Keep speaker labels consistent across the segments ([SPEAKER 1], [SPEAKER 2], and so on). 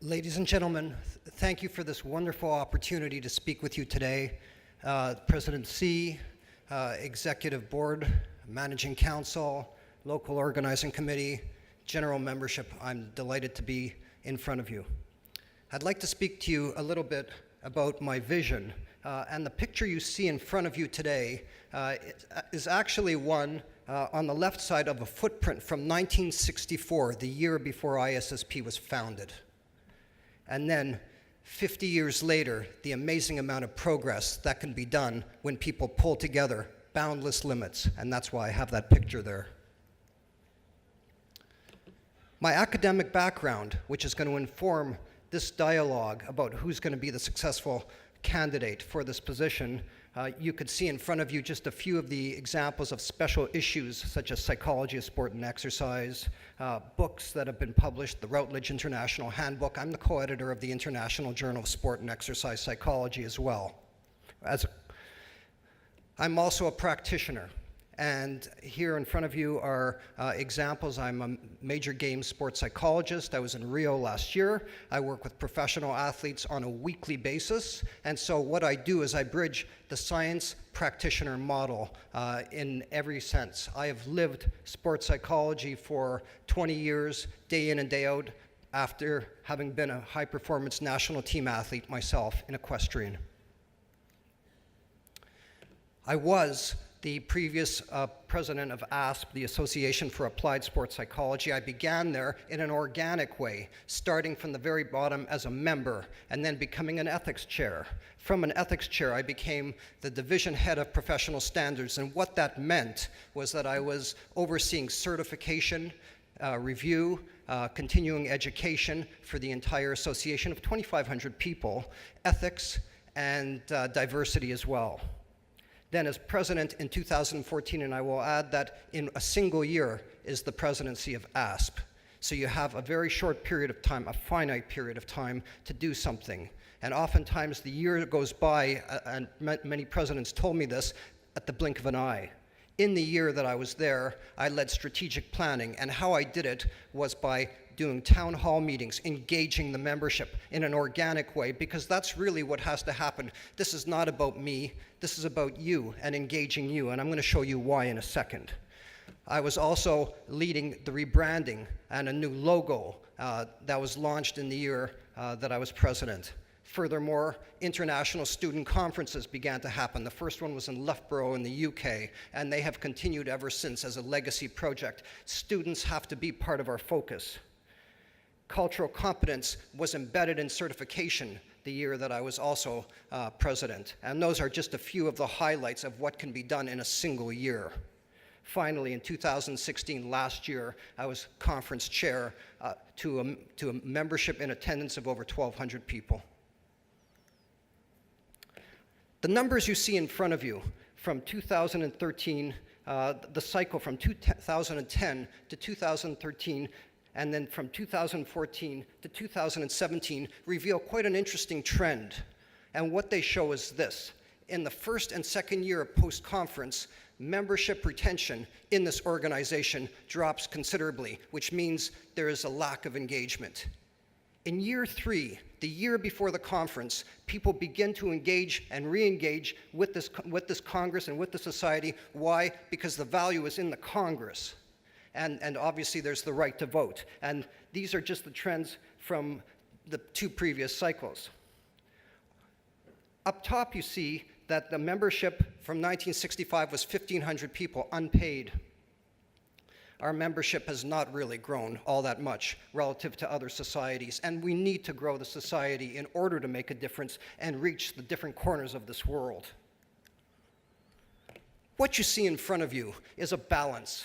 [SPEAKER 1] Ladies and gentlemen, thank you for this wonderful opportunity to speak with you today. President C, Executive Board, Managing Council, Local Organizing Committee, General Membership, I'm delighted to be in front of you. I'd like to speak to you a little bit about my vision. And the picture you see in front of you today is actually one on the left side of a footprint from 1964, the year before ISSP was founded. And then 50 years later, the amazing amount of progress that can be done when people pull together boundless limits, and that's why I have that picture there. My academic background, which is going to inform this dialogue about who's going to be the successful candidate for this position, you could see in front of you just a few of the examples of special issues such as Psychology of Sport and Exercise, books that have been published, the Routledge International Handbook. I'm the co-editor of the International Journal of Sport and Exercise Psychology as well. I'm also a practitioner. And here in front of you are examples. I'm a major game sports psychologist. I was in Rio last year. I work with professional athletes on a weekly basis. And so what I do is I bridge the science practitioner model in every sense. I have lived sports psychology for 20 years, day in and day out, after having been a high-performance national team athlete myself in equestrian. I was the previous president of ASSP, the Association for Applied Sports Psychology. I began there in an organic way, starting from the very bottom as a member and then becoming an ethics chair. From an ethics chair, I became the division head of professional standards, and what that meant was that I was overseeing certification, review, continuing education for the entire association of 2,500 people, ethics, and diversity as well. Then as president in 2014, and I will add that in a single year is the presidency of ASSP. So you have a very short period of time, a finite period of time to do something. And oftentimes the year goes by, and many presidents told me this, at the blink of an eye. In the year that I was there, I led strategic planning, and how I did it was by doing town hall meetings, engaging the membership in an organic way, because that's really what has to happen. This is not about me, this is about you and engaging you, and I'm going to show you why in a second. I was also leading the rebranding and a new logo that was launched in the year that I was president. Furthermore, international student conferences began to happen. The first one was in Loughborough in the UK, and they have continued ever since as a legacy project. Students have to be part of our focus. Cultural competence was embedded in certification the year that I was also president. And those are just a few of the highlights of what can be done in a single year. Finally, in 2016, last year, I was conference chair to a membership in attendance of over 1,200 people. The numbers you see in front of you from 2013, the cycle from 2010 to 2013, and then from 2014 to 2017 reveal quite an interesting trend. And what they show is this. In the first and second year of post-conference, membership retention in this organization drops considerably, which means there is a lack of engagement. In year 3, the year before the conference, people begin to engage and re-engage with this Congress and with the society. Why? Because the value is in the Congress. And obviously there's the right to vote. And these are just the trends from the 2 previous cycles. Up top you see that the membership from 1965 was 1,500 people, unpaid. Our membership has not really grown all that much relative to other societies, and we need to grow the society in order to make a difference and reach the different corners of this world. What you see in front of you is a balance.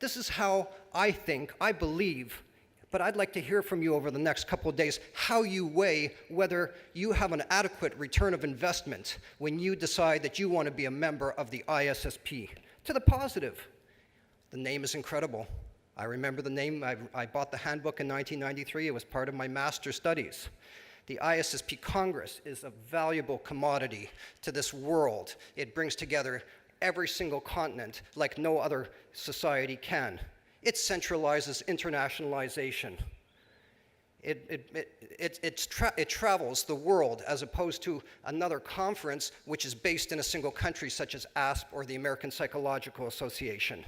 [SPEAKER 1] This is how I think, I believe, but I'd like to hear from you over the next couple of days how you weigh whether you have an adequate return of investment when you decide that you want to be a member of the ISSP. To the positive, the name is incredible. I remember the name. I bought the handbook in 1993. It was part of my master's studies. The ISSP Congress is a valuable commodity to this world. It brings together every single continent like no other society can. It centralizes internationalization. It travels the world as opposed to another conference which is based in a single country such as ASP or the American Psychological Association.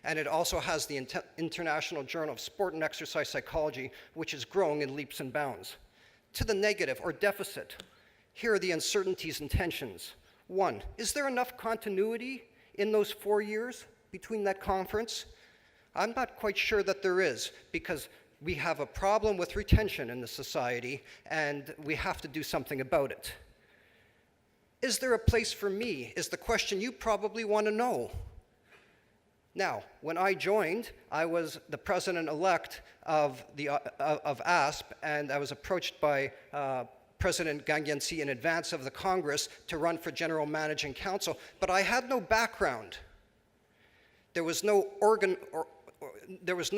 [SPEAKER 1] And it also has the International Journal of Sport and Exercise Psychology, which is growing in leaps and bounds. To the negative or deficit, here are the uncertainties and tensions. One, is there enough continuity in those 4 years between that conference? I'm not quite sure that there is, because we have a problem with retention in the society, and we have to do something about it. Is there a place for me, is the question you probably want to know. Now, when I joined, I was the president-elect of ASP, and I was approached by President Gangyentse in advance of the Congress to run for General Managing Council, but I had no background. There was no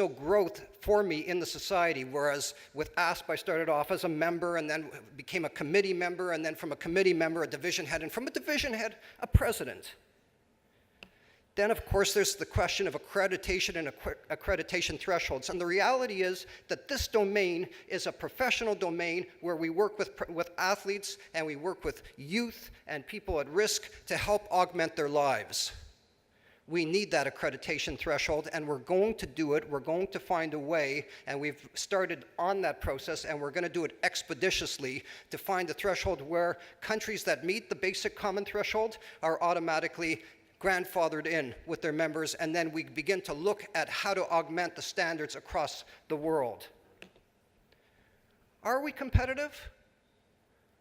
[SPEAKER 1] growth for me in the society, whereas with ASP I started off as a member and then became a committee member, and then from a committee member a division head, and from a division head a president. Then, of course, there's the question of accreditation and accreditation thresholds. And the reality is that this domain is a professional domain where we work with athletes and we work with youth and people at risk to help augment their lives. We need that accreditation threshold, and we're going to do it. We're going to find a way, and we've started on that process, and we're going to do it expeditiously to find a threshold where countries that meet the basic common threshold are automatically grandfathered in with their members, and then we begin to look at how to augment the standards across the world. Are we competitive?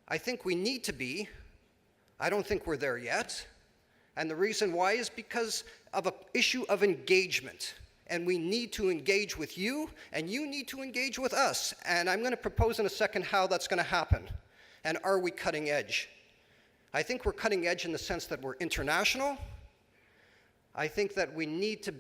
[SPEAKER 1] I think we need to be. I don't think we're there yet. And the reason why is because of an issue of engagement. And we need to engage with you, and you need to engage with us. And I'm going to propose in a second how that's going to happen. And are we cutting edge? I think we're cutting edge in the sense that we're international. I think that we need to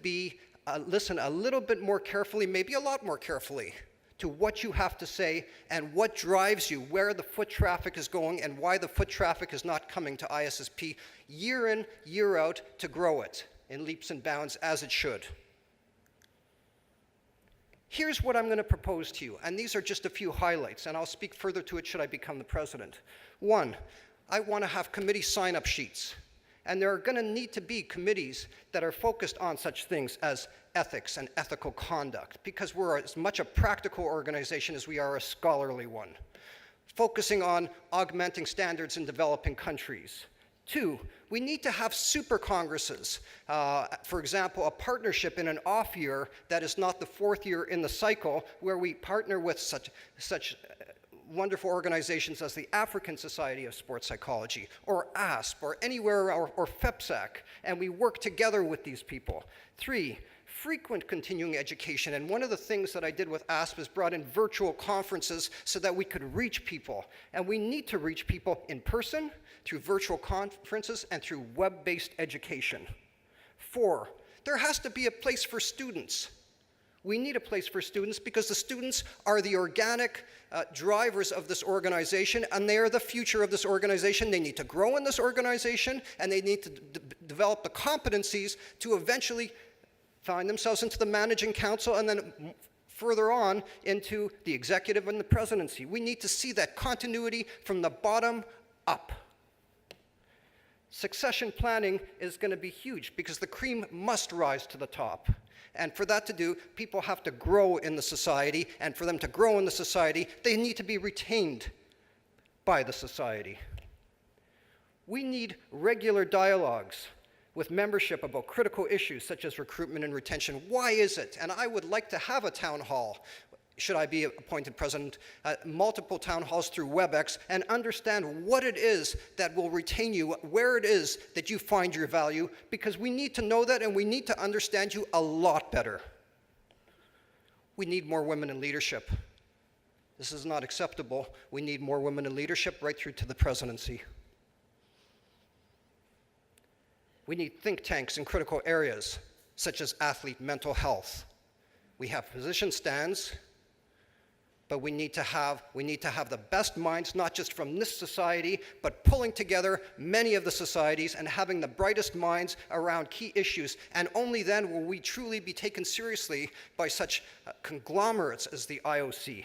[SPEAKER 1] listen a little bit more carefully, maybe a lot more carefully, to what you have to say and what drives you, where the foot traffic is going, and why the foot traffic is not coming to ISSP year in, year out to grow it in leaps and bounds as it should. Here's what I'm going to propose to you, and these are just a few highlights, and I'll speak further to it should I become the president. One, I want to have committee sign-up sheets. And there are going to need to be committees that are focused on such things as ethics and ethical conduct, because we're as much a practical organization as we are a scholarly one. Focusing on augmenting standards in developing countries. Two, we need to have super congresses. For example, a partnership in an off year that is not the fourth year in the cycle, where we partner with such wonderful organizations as the African Society of Sports Psychology, or ASP, or anywhere, or FEPSAC, and we work together with these people. Three, frequent continuing education, and one of the things that I did with ASP is brought in virtual conferences so that we could reach people, and we need to reach people in person, through virtual conferences, and through web-based education. Four, there has to be a place for students. We need a place for students because the students are the organic drivers of this organization, and they are the future of this organization. They need to grow in this organization, and they need to develop the competencies to eventually find themselves into the managing council and then further on into the executive and the presidency. We need to see that continuity from the bottom up. Succession planning is going to be huge because the cream must rise to the top. And for that to do, people have to grow in the society, and for them to grow in the society, they need to be retained by the society. We need regular dialogues with membership about critical issues such as recruitment and retention. Why is it? And I would like to have a town hall, should I be appointed president, multiple town halls through WebEx, and understand what it is that will retain you, where it is that you find your value, because we need to know that and we need to understand you a lot better. We need more women in leadership. This is not acceptable. We need more women in leadership right through to the presidency. We need think tanks in critical areas, such as athlete mental health. We have position stands, but we need to have the best minds, not just from this society, but pulling together many of the societies and having the brightest minds around key issues. And only then will we truly be taken seriously by such conglomerates as the IOC.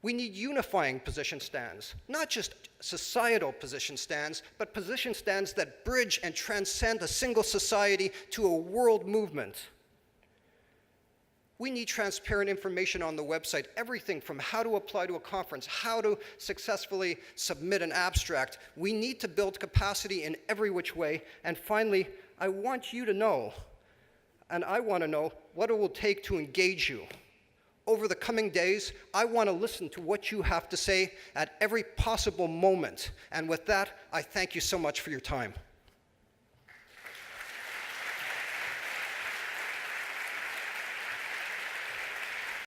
[SPEAKER 1] We need unifying position stands, not just societal position stands, but position stands that bridge and transcend a single society to a world movement. We need transparent information on the website, everything from how to apply to a conference, how to successfully submit an abstract. We need to build capacity in every which way. And finally, I want you to know, and I want to know, what it will take to engage you. Over the coming days, I want to listen to what you have to say at every possible moment. And with that, I thank you so much for your time.